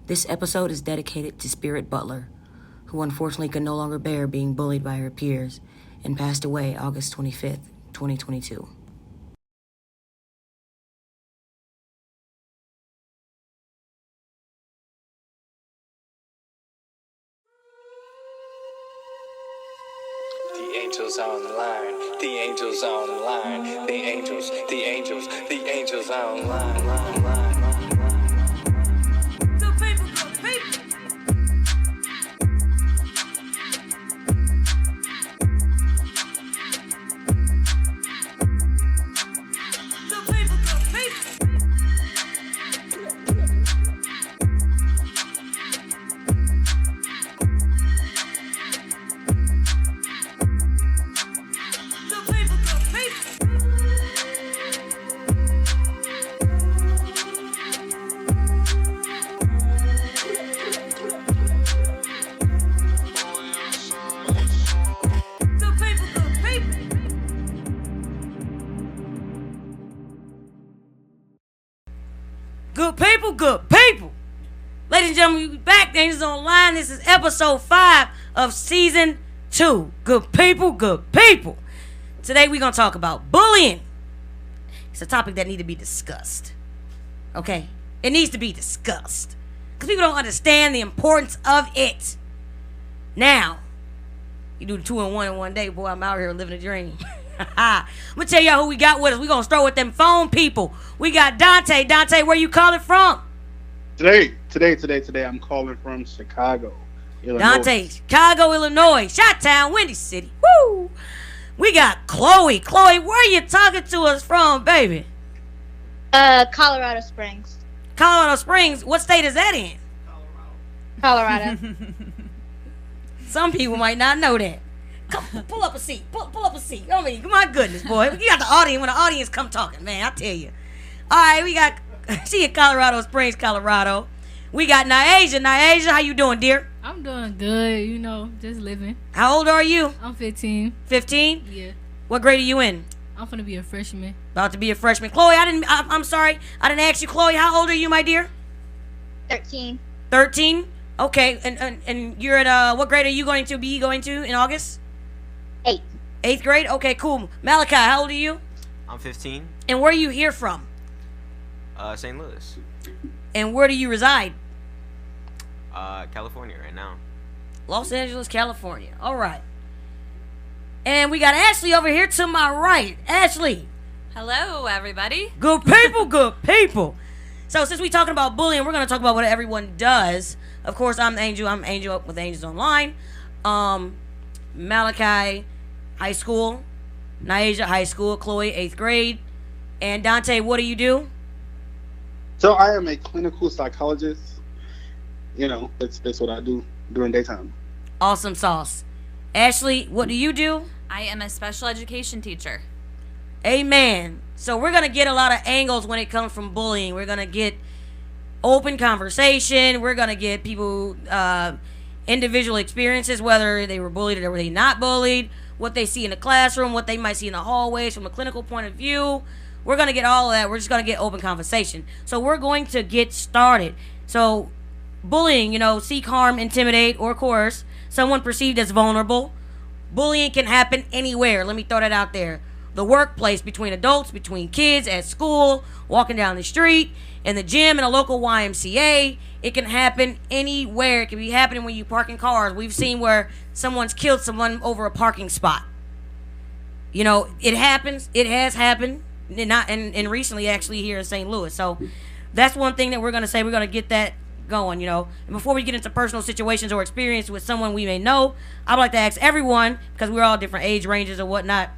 This episode is dedicated to Spirit Butler, who unfortunately could no longer bear being bullied by her peers and passed away August 25th, 2022. The angels on the line, the angels on the line, the angels on the line. Good people, good people. Good people, good people. Good people, good people. Good people, good people. Good people, good people. Ladies and gentlemen, we back. The Angels Online. This is episode 5 of season 2. Good people, good people. Today we're going to talk about bullying. It's a topic that needs to be discussed. Okay? It needs to be discussed. Because people don't understand the importance of it. Now, you do the 2 and 1 in one day. Boy, I'm out here living a dream. I'm going to tell y'all who we got with us. We're going to start with them phone people. We got Dante. Dante, where you calling from? Today, I'm calling from Chicago, Illinois. Dante, Chicago, Illinois. Chi-Town, Windy City. Woo! We got Chloe. Chloe, where you talking to us from, baby? Colorado Springs. Colorado Springs. What state is that in? Colorado. Some people might not know that. Come, pull up a seat. Pull up a seat. I mean, my goodness, boy. You got the audience when the audience come talking, man. I tell you. All right, we got. She in Colorado Springs, Colorado. We got Nyasia. Nyasia, how you doing, dear? I'm doing good, just living. How old are you? I'm 15. 15. Yeah. What grade are you in? I'm finna be a freshman. About to be a freshman. Chloe, I'm sorry. I didn't ask you, Chloe. How old are you, my dear? 13. 13. Okay, and you're at what grade are you going to in August? 8. 8th grade. Okay, cool. Malachi, how old are you? I'm 15. And where are you here from? St. Louis. And where do you reside? California right now. Los Angeles, California. All right. And we got Ashley over here to my right. Ashley. Hello, everybody. Good people, good people. So since we're talking about bullying, we're going to talk about what everyone does. Of course, I'm Angel. I'm Angel with Angels Online. Malachi, high school. Nyasia, high school. Chloe, 8th grade. And Dante, what do you do? So I am a clinical psychologist. That's what I do during daytime. Awesome sauce. Ashley, what do you do? I am a special education teacher. Amen. So we're going to get a lot of angles when it comes from bullying. We're going to get open conversation. We're going to get people individual experiences, whether they were bullied or were they not bullied, what they see in the classroom, what they might see in the hallways from a clinical point of view. We're going to get all of that. We're just going to get open conversation. So we're going to get started. So bullying, seek harm, intimidate, or coerce someone perceived as vulnerable. Bullying can happen anywhere. Let me throw that out there. The workplace, between adults, between kids, at school, walking down the street, in the gym, in a local YMCA. It can happen anywhere. It can be happening when you parking cars. We've seen where someone's killed someone over a parking spot. It happens. It has happened. And recently, actually, here in St. Louis. So that's one thing that we're going to say. We're going to get that going, And before we get into personal situations or experience with someone we may know, I'd like to ask everyone, because we're all different age ranges or whatnot,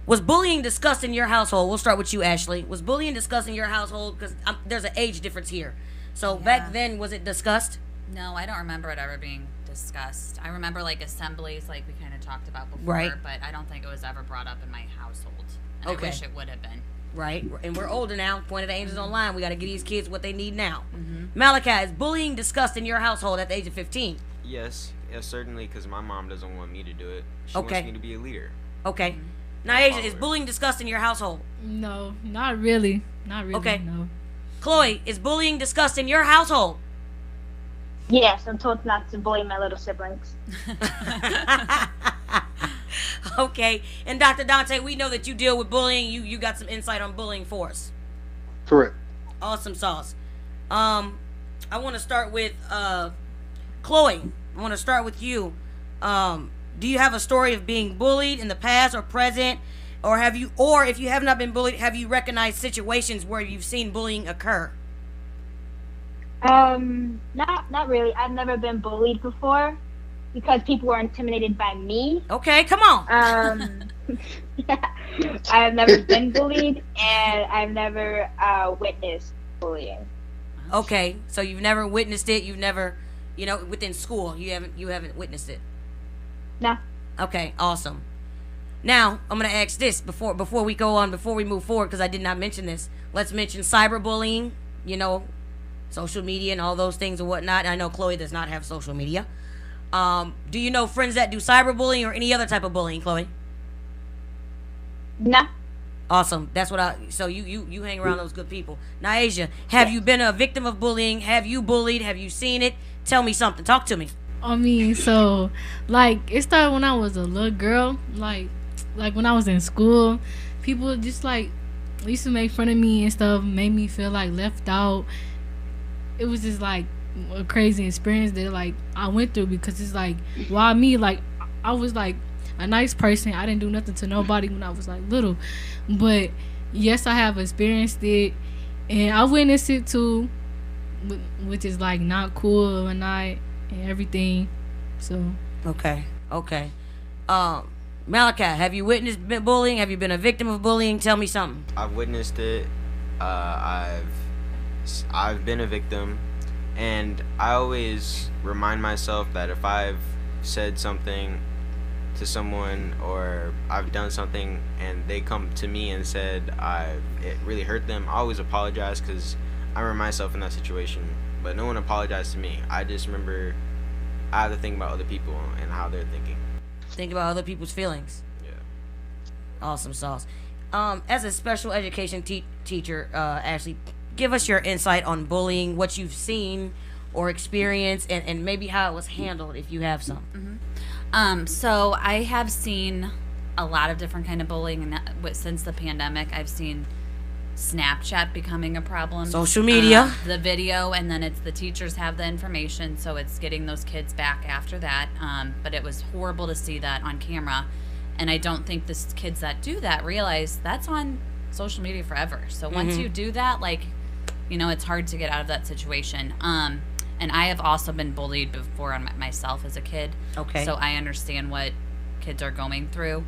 was bullying discussed in your household? We'll start with you, Ashley. Was bullying discussed in your household? Because there's an age difference here. So back then, was it discussed? No, I don't remember it ever being discussed. I remember assemblies like we kind of talked about before, right. But I don't think it was ever brought up in my household. And Okay. I wish it would have been. Right, and we're older now. Point of the Angels Online. We got to give these kids what they need now. Malachi, is bullying discussed in your household at the age of 15? Yes, certainly, because my mom doesn't want me to do it. She Okay. wants me to be a leader. Okay. Nyasia, is bullying discussed in your household? No, not really. Not really. Okay. No. Chloe, is bullying discussed in your household? Yes, I'm told not to bully my little siblings. Okay. And Dr. Dante, we know that you deal with bullying. You got some insight on bullying for us. Correct. Awesome sauce. I want to start with Chloe. I want to start with you. Do you have a story of being bullied in the past or present, or if you have not been bullied, have you recognized situations where you've seen bullying occur? Not really. I've never been bullied before because people were intimidated by me. Okay, come on. I've never been bullied, and I've never witnessed bullying. Okay, so you've never witnessed it. You've never, within school, you haven't witnessed it. No. Okay, awesome. Now I'm gonna ask this before we go on, before we move forward, because I did not mention this. Let's mention cyberbullying. Social media and all those things and whatnot. I know Chloe does not have social media. Do you know friends that do cyberbullying or any other type of bullying, Chloe? No. Awesome. That's what so you hang around those good people. Now, Asia, have you been a victim of bullying? Have you bullied? Have you seen it? Tell me something. Talk to me. I mean, so like it started when I was a little girl. Like when I was in school, people just like used to make fun of me and stuff, made me feel like left out. It was just like a crazy experience that like I went through, because it's like, why me? Like I was like a nice person. I didn't do nothing to nobody when I was like little, but yes, I have experienced it, and I witnessed it too, which is like not cool and not and everything. So okay. Malachi, have you witnessed bullying? Have you been a victim of bullying? Tell me something. I've witnessed it. I've been a victim, and I always remind myself that if I've said something to someone or I've done something and they come to me and said it really hurt them, I always apologize, because I remember myself in that situation, but no one apologized to me. I just remember I have to think about other people and how they're thinking. Think about other people's feelings. Yeah. Awesome sauce. As a special education teacher, Ashley, give us your insight on bullying, what you've seen or experienced, and maybe how it was handled, if you have some. So I have seen a lot of different kind of bullying, and since the pandemic, I've seen Snapchat becoming a problem. Social media. The video, and then it's the teachers have the information, so it's getting those kids back after that. But it was horrible to see that on camera, and I don't think the kids that do that realize that's on social media forever. So once you do that, it's hard to get out of that situation. And I have also been bullied before on myself as a kid. Okay. So I understand what kids are going through.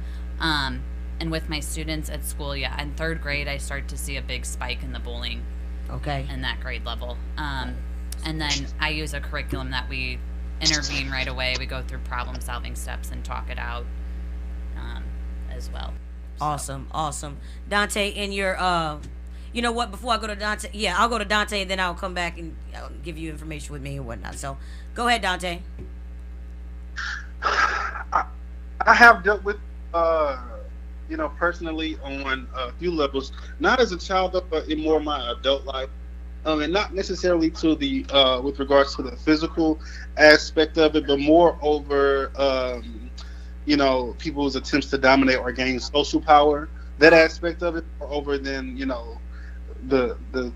And with my students at school, in third grade, I start to see a big spike in the bullying. Okay. In that grade level. And then I use a curriculum that we intervene right away. We go through problem-solving steps and talk it out as well. So. Awesome. Dante, in your... you know what? Before I go to Dante, I'll go to Dante, and then I'll come back and I'll give you information with me and whatnot. So, go ahead, Dante. I have dealt with, personally on a few levels, not as a child, but in more my adult life, and not necessarily to the with regards to the physical aspect of it, but more over, people's attempts to dominate or gain social power. That aspect of it, over than the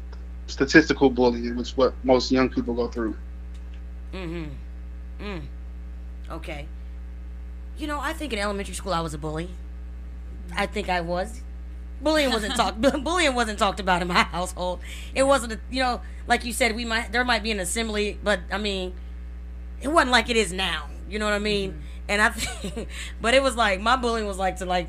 statistical bullying, which is what most young people go through. Okay. I think in elementary school I was a bully. I think I was. Bullying wasn't talked about in my household. It wasn't like you said, there might be an assembly, but I mean, it wasn't like it is now. You know what I mean? And I think, but it was like my bullying was like to my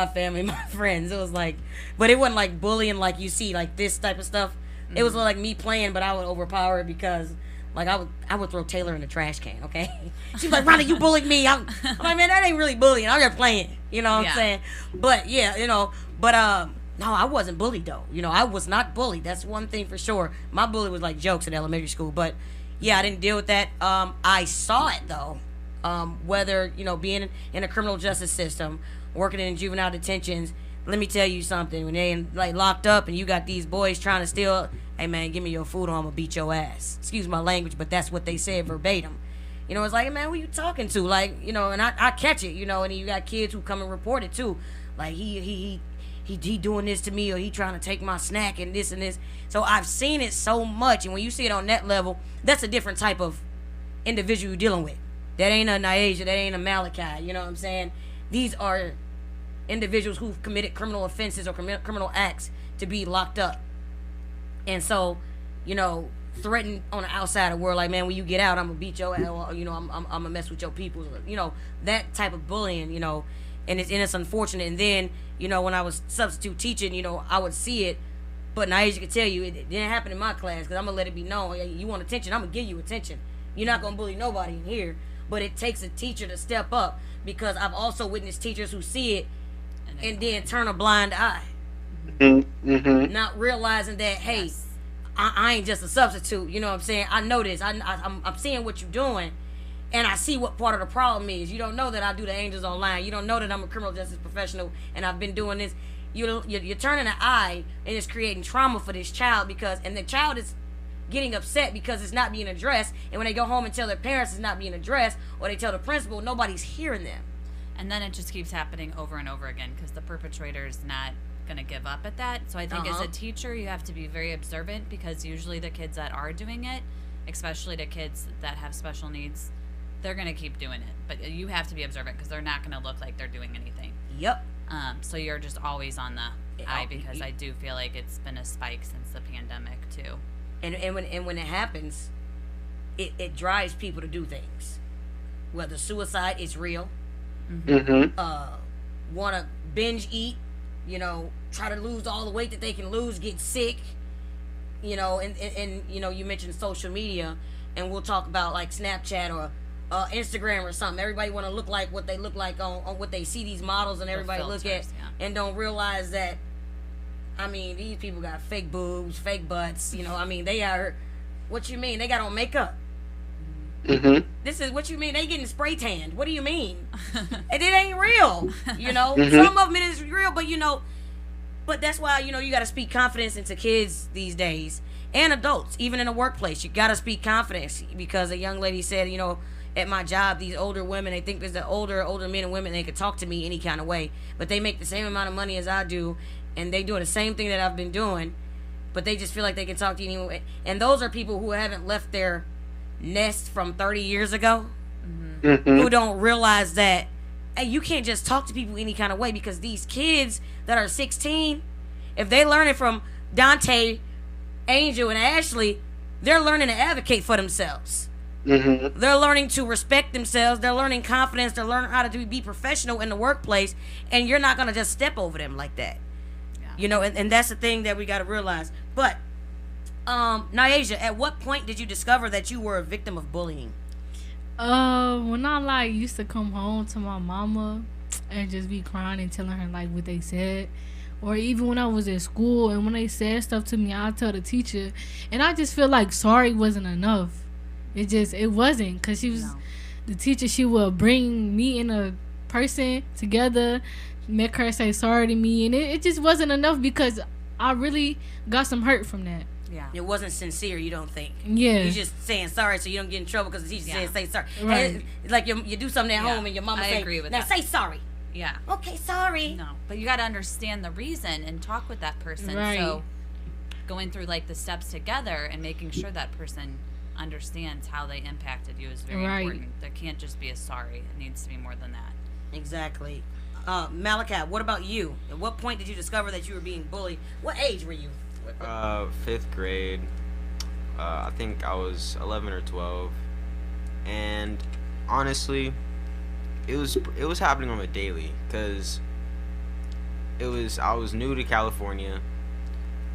family, my friends. It was like, but it wasn't like bullying like you see, like this type of stuff. It was like me playing, but I would overpower it, because like I would throw Taylor in the trash can. Okay, she's like, Ronnie, you bullied me. I'm like, man, that ain't really bullying. I'm just playing. You know what I'm saying? But no, I wasn't bullied though. I was not bullied. That's one thing for sure. My bully was like jokes in elementary school, but I didn't deal with that. I saw it though. Whether being in a criminal justice system, working in juvenile detentions, let me tell you something. When they like locked up and you got these boys trying to steal, hey man, give me your food or I'm gonna beat your ass. Excuse my language, but that's what they said verbatim. You know, it's like, man, who you talking to? Like, you know, and I catch it, you know, and then you got kids who come and report it too. Like he doing this to me, or he trying to take my snack and this and this. So I've seen it so much, and when you see it on that level, that's a different type of individual you're dealing with. That ain't a Niaja, that ain't a Malachi, you know what I'm saying? These are individuals who've committed criminal offenses or criminal acts to be locked up. And so, you know, threatened on the outside of the world, like, man, when you get out, I'm gonna beat your ass, or, you know, I'm gonna mess with your people, you know, that type of bullying, you know, and it's unfortunate. And then, you know, when I was substitute teaching, you know, I would see it, but Niaja could tell you it didn't happen in my class, because I'm gonna let it be known, you want attention, I'm gonna give you attention. You're not gonna bully nobody in here. But it takes a teacher to step up, because I've also witnessed teachers who see it and then turn a blind eye, not realizing that, hey, I ain't just a substitute. You know what I'm saying? I know this. I'm seeing what you're doing, and I see what part of the problem is. You don't know that I do the Angels Online. You don't know that I'm a criminal justice professional and I've been doing this. You're turning an eye, and it's creating trauma for this child, and the child is getting upset because it's not being addressed, and when they go home and tell their parents it's not being addressed, or they tell the principal, nobody's hearing them. And then it just keeps happening over and over again, because the perpetrator is not going to give up at that. So I think as a teacher, you have to be very observant, because usually the kids that are doing it, especially the kids that have special needs, they're going to keep doing it. But you have to be observant, because they're not going to look like they're doing anything. Yep. So you're just always on the eye, because I do feel like it's been a spike since the pandemic too. And when it happens, it drives people to do things. Whether suicide is real, want to binge eat, you know, try to lose all the weight that they can lose, get sick, you know, and you know, you mentioned social media, and we'll talk about like Snapchat or Instagram or something. Everybody want to look like what they look like on what they see these models, and everybody filters, look at, and don't realize that, I mean, these people got fake boobs, fake butts, you know, I mean, they are, what you mean? They got on makeup. This is what you mean? They getting spray tanned. What do you mean? And it ain't real, you know? Some of them it is real, but, you know, but that's why, you know, you got to speak confidence into kids these days, and adults, even in the workplace. You got to speak confidence, because a young lady said, you know, at my job, these older women, they think there's the older men and women, they could talk to me any kind of way, but they make the same amount of money as I do, and they doing the same thing that I've been doing, but they just feel like they can talk to you anyway. And those are people who haven't left their nest from 30 years ago, who don't realize that, hey, you can't just talk to people any kind of way, because these kids that are 16, if they learn it from Dante, Angel, and Ashley, they're learning to advocate for themselves. They're learning to respect themselves. They're learning confidence. They're learning how to be professional in the workplace, and you're not going to just step over them like that. You know, and that's the thing that we got to realize. But, Niaja, at what point did you discover that you were a victim of bullying? When I, like, used to come home to my mama and just be crying and telling her, like, what they said. Or even when I was at school, and when they said stuff to me, I'd tell the teacher. And I just feel like sorry wasn't enough. It wasn't. Because the teacher, she would bring me and a person together, make her say sorry to me, and it just wasn't enough, because I really got some hurt from that. Yeah, it wasn't sincere. You don't think? Yeah, you're just saying sorry so you don't get in trouble, because the teacher said say sorry. Right. It's like you do something at home and your mama say, agree with now that. say sorry. Yeah. Okay, sorry. No, but you got to understand the reason and talk with that person. Right. So going through like the steps together and making sure that person understands how they impacted you is very important. There can't just be a sorry. It needs to be more than that. Exactly. Malachi, what about you? At what point did you discover that you were being bullied? What age were you? 5th grade. I think I was 11 or 12, and honestly, it was happening on a daily, because I was new to California.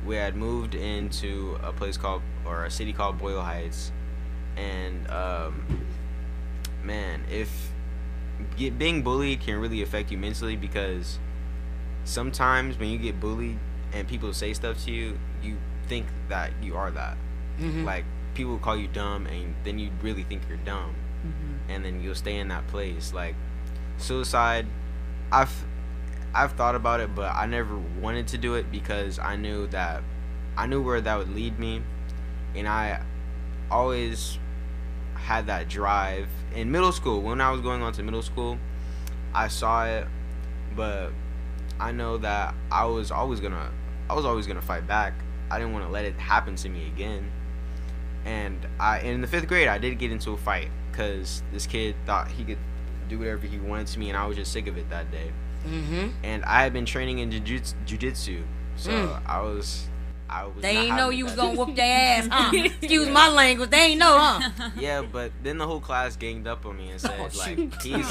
We had moved into a city called Boyle Heights, and man, being bullied can really affect you mentally, because sometimes when you get bullied and people say stuff to you, you think that you are that. Like, people call you dumb, and then you really think you're dumb, and then you'll stay in that place. Like, suicide, I've thought about it, but I never wanted to do it because I knew where that would lead me, and I always had that drive in middle school. When I was going on to middle school, I saw it, but I know that I was always gonna fight back. I didn't want to let it happen to me again. And in the 5th grade, I did get into a fight because this kid thought he could do whatever he wanted to me, and I was just sick of it that day. And I had been training in jiu-jitsu, so I was. They not ain't know having you it was that gonna day. whoop their ass, huh? Excuse my language. They ain't know, huh? Yeah, but then the whole class ganged up on me and said, he's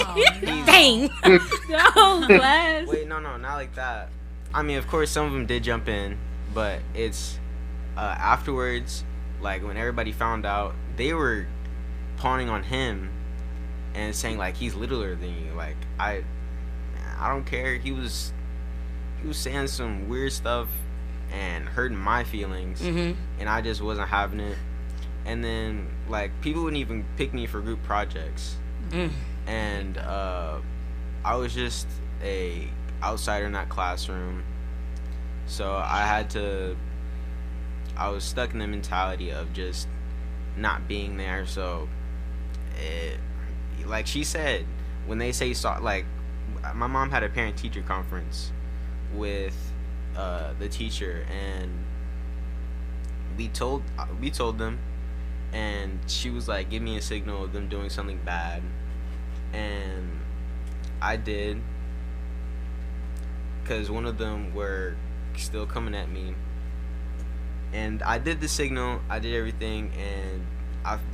Dang. The whole class. Wait, no, not like that. I mean, of course, some of them did jump in, but it's afterwards, like when everybody found out, they were pawning on him and saying like he's littler than you. Like I don't care. He was saying some weird stuff and hurting my feelings, and I just wasn't having it. And then like people wouldn't even pick me for group projects, and I was just a outsider in that classroom, so I was stuck in the mentality of just not being there. So like she said, when they say like my mom had a parent teacher conference with the teacher, and we told them, and she was like, give me a signal of them doing something bad, and I did, because one of them were still coming at me, and I did the signal, I did everything, and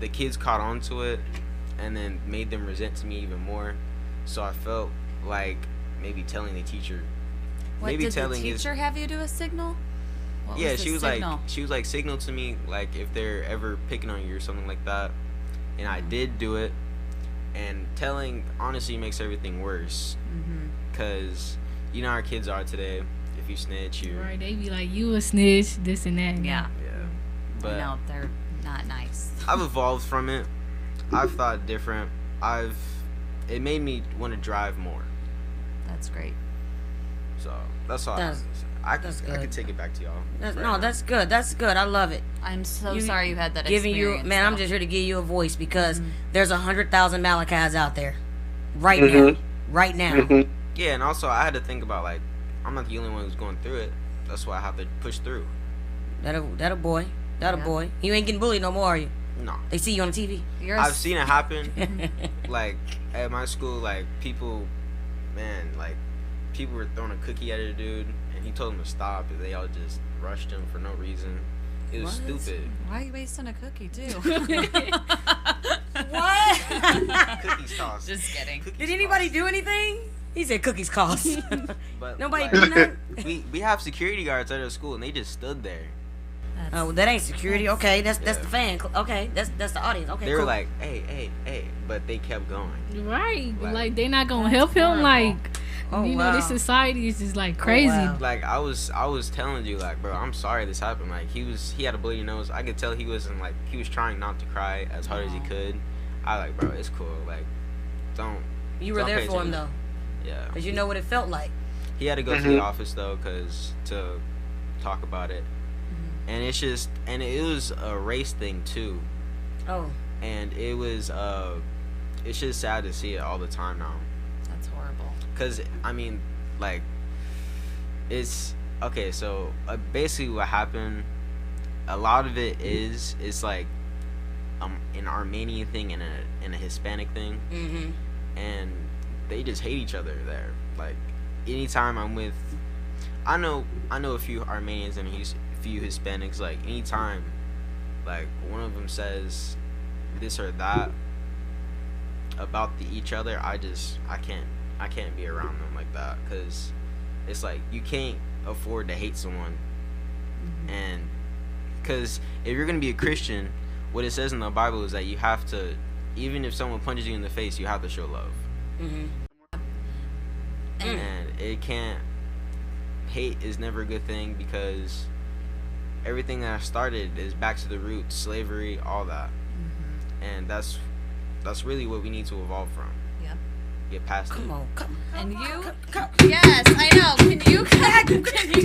the kids caught on to it and then made them resent to me even more. So I felt like maybe telling the teacher. What Maybe did the telling teacher have you do a signal? What yeah, was the she was signal? like signal to me like if they're ever picking on you or something like that, and I did do it. And telling honestly makes everything worse, because you know how our kids are today. If you snitch, you Right, they be like, you a snitch, this and that. Yeah. But No, they're not nice. I've evolved from it. I've thought different. It made me want to drive more. That's great. So that's all. That's I good. could take it back to y'all. That's good. That's good. I love it. I'm so sorry you had that Giving you, experience. man, I'm though. just here to give you a voice because there's 100,000 Malachi's out there, right now, right now. Yeah, and also I had to think about like I'm not the only one who's going through it. That's why I have to push through. That a boy. That a Yeah. boy. You ain't getting bullied no more, are you? No, They see you on the TV. I've seen it happen. Like at my school, like people were throwing a cookie at a dude, and he told them to stop, and they all just rushed him for no reason. It was stupid. Why are you wasting a cookie too? What? Cookies cost. Just kidding. Did anybody do anything? He said cookies cost. But Nobody like, did nothing? we have security guards at our school, and they just stood there. Oh, that ain't security. Okay, that's the fan. Okay, that's the audience. Okay, They cool. were like, hey, but they kept going. Right, Like- like they not gonna help him. Like, Oh, you know, this wow. society is just like crazy. wow. Like I was telling you, like, bro, I'm sorry this happened. Like he had a bloody nose. I could tell he was trying not to cry as hard as he could. I like, bro, it's cool. Like, don't. You were don't there pay for him attention. though, Yeah. because you know what it felt like. He had to go to the office though, to talk about it. And it's just, and it was a race thing too. Oh, And it was, it's just sad to see it all the time now. That's horrible. Cause I mean, like, it's okay. So basically, what happened? A lot of it is like, an Armenian thing and a Hispanic thing, and they just hate each other there. Like, anytime I'm with, I know a few Armenians and a few Hispanics. Like, anytime, like one of them says this or that about each other, I can't be around them like that, because it's like you can't afford to hate someone. And because if you're gonna be a Christian, what it says in the Bible is that you have to, even if someone punches you in the face, you have to show love. And it can't, hate is never a good thing, because everything that started is back to the roots, slavery, all that. And that's really what we need to evolve from. Yep. get past it. Come on. And you, yes, I know. Can you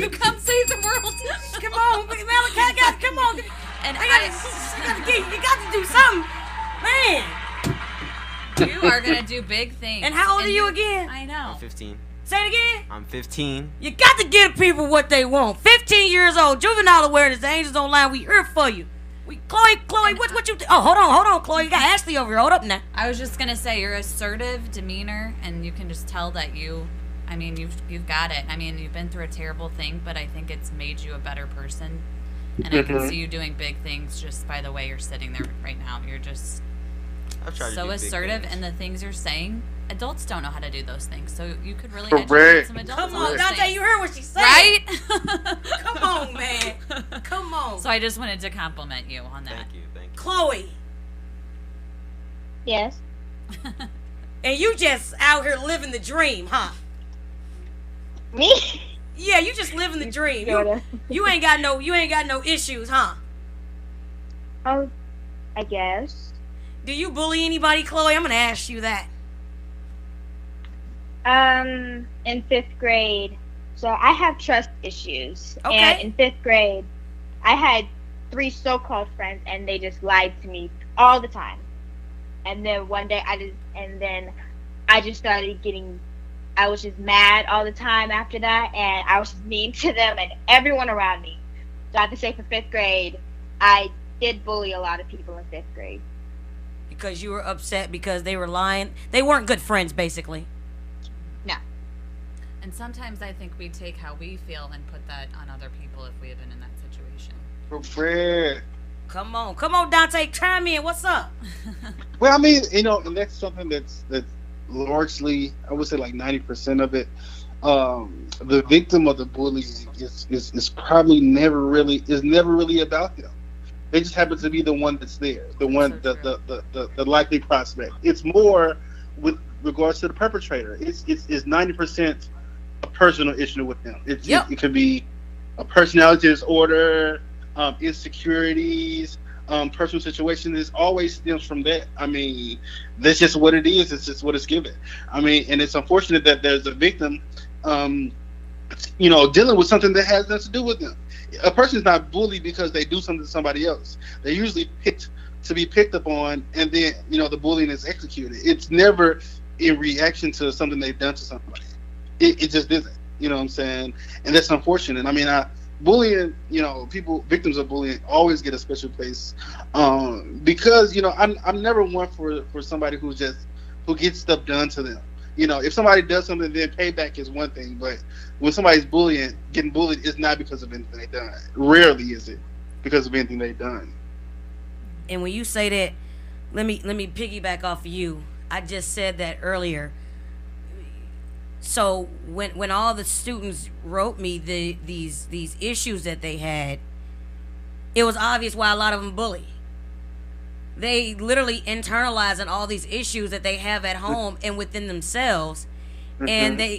come save the world? Come on, Malachi, come on. And You got to do something, man. you are gonna do big things. And how old are you again? I know. I'm 15. Say it again. I'm 15. You got to give people what they want. 15 years old, juvenile awareness, the Angels Online. We here for you. Chloe, what you? Oh, hold on, Chloe. You got Ashley over here. Hold up now. I was just gonna say your assertive demeanor, and you can just tell that you've got it. I mean, you've been through a terrible thing, but I think it's made you a better person. And I can see you doing big things just by the way you're sitting there right now. You're just I've tried to so do big assertive, things. and the things you're saying, adults don't know how to do those things. So you could really Correct. educate some adults. Come on on, those Dante, things. you heard what she said. Right? Come on, man. Come on. So I just wanted to compliment you on that. Thank you. Chloe, Yes. and you just out here living the dream, huh? Me? Yeah, you just living the dream. Sorta. You ain't got no issues, huh? Oh, I guess. Do you bully anybody, Chloe? I'm gonna ask you that. In 5th grade, so I have trust issues. Okay. And in 5th grade, I had 3 so-called friends, and they just lied to me all the time. And then one day, I just started getting. I was just mad all the time after that, and I was just mean to them and everyone around me. So I have to say, for 5th grade, I did bully a lot of people in 5th grade. Because you were upset because they were lying. They weren't good friends, basically. No. And sometimes I think we take how we feel and put that on other people if we had been in that situation. Correct. Come on, Dante, chime in. What's up? Well, I mean, and that's something that's largely, I would say, like 90% of it. The victim of the bullying is probably never really about them. They just happen to be the one that's there, the one, the likely prospect. It's more with regards to the perpetrator. It's 90% a personal issue with them. It could be a personality disorder, insecurities, personal situation. It always stems from that. I mean, that's just what it is. It's just what it's given. I mean, and it's unfortunate that there's a victim, dealing with something that has nothing to do with them. A person's not bullied because they do something to somebody else. They're usually picked up on, and then the bullying is executed. It's never in reaction to something they've done to somebody. It just isn't. You know what I'm saying? And that's unfortunate. I mean, bullying, victims of bullying always get a special place, because I'm never one for somebody who gets stuff done to them. If somebody does something, then payback is one thing. But when somebody's getting bullied, it's not because of anything they've done. Rarely is it because of anything they've done. And when you say that, let me piggyback off of you. I just said that earlier. So when all the students wrote me these issues that they had, it was obvious why a lot of them bully. They literally internalizing all these issues that they have at home and within themselves. Mm-hmm. And they,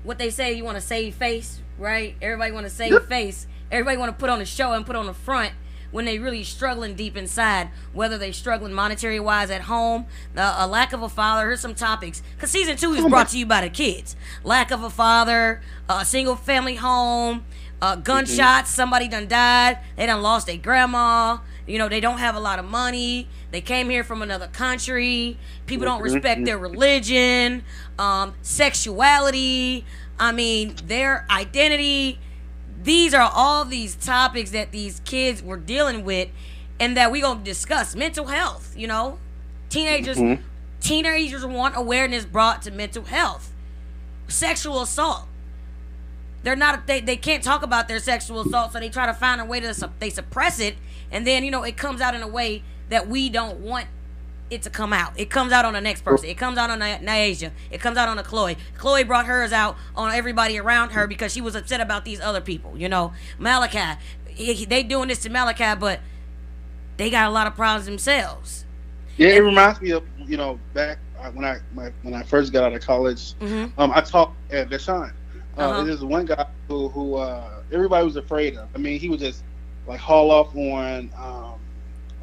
what they say, you want to save face, right? Everybody want to save face. Everybody want to put on a show and put on the front when they really struggling deep inside, whether they struggling monetary wise at home, a lack of a father. Here's some topics, because season 2 is brought to you by the kids. Lack of a father, a single family home, gunshots, somebody done died, they done lost their grandma, they don't have a lot of money, they came here from another country, people don't respect their religion, sexuality, their identity. These are all these topics that these kids were dealing with, and that we gonna discuss. Mental health, teenagers want awareness brought to mental health. Sexual assault. They can't talk about their sexual assault, so they try to find a way to they suppress it, and then it comes out in a way that we don't want it to come out. It comes out on the next person. It comes out on Naisha. It comes out on Chloe. Chloe brought hers out on everybody around her because she was upset about these other people. Malachi, they doing this to Malachi, but they got a lot of problems themselves. Yeah, it reminds me of back when I first got out of college. Mm-hmm. I taught at Vashon. There's one guy who everybody was afraid of. I mean, he would just like haul off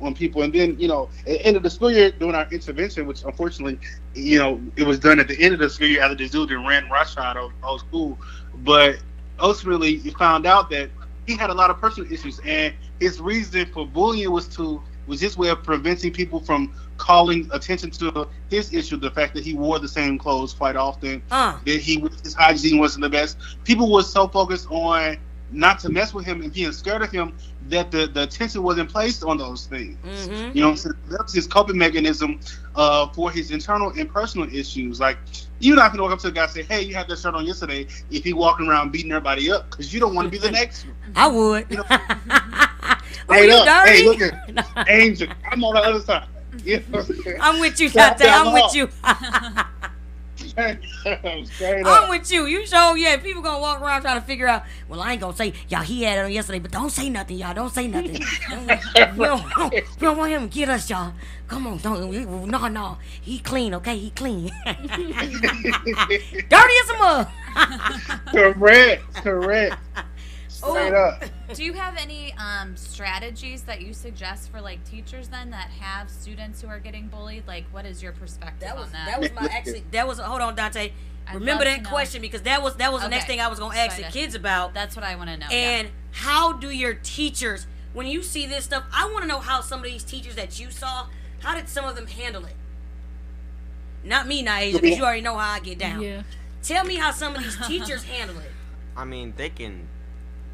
on people. And then, at the end of the school year, during our intervention, which unfortunately, it was done at the end of the school year after this dude ran roughshod of whole school. But ultimately, you found out that he had a lot of personal issues, and his reason for bullying was his way of preventing people from calling attention to his issue, the fact that he wore the same clothes quite often, that his hygiene wasn't the best. People were so focused on not to mess with him and being scared of him that the attention wasn't placed on those things. So that was his coping mechanism for his internal and personal issues. Like, you're not gonna walk up to a guy and say, "Hey, you had that shirt on yesterday," if he walking around beating everybody up, because you don't want to be the next one. I would. Hey, look at Angel. I'm on the other side. I'm with you, Dante. I'm with you. I'm with you. You sure, people gonna walk around trying to figure out, well, I ain't gonna say, y'all, he had it on yesterday, but don't say nothing, y'all. Don't say nothing. we don't want him to get us, y'all. Come on, no. He clean, okay? He clean. Dirty as a mug. Correct. Straight up. Do you have any strategies that you suggest for like teachers then that have students who are getting bullied? Like, what is your perspective on that? Hold on, Dante. Remember that question, because that was the next thing I was gonna ask the kids about. That's what I want to know. And how do your teachers, when you see this stuff, I want to know how some of these teachers that you saw, how did some of them handle it? Not me, Naija, because you already know how I get down. Yeah. Tell me how some of these teachers handle it. I mean,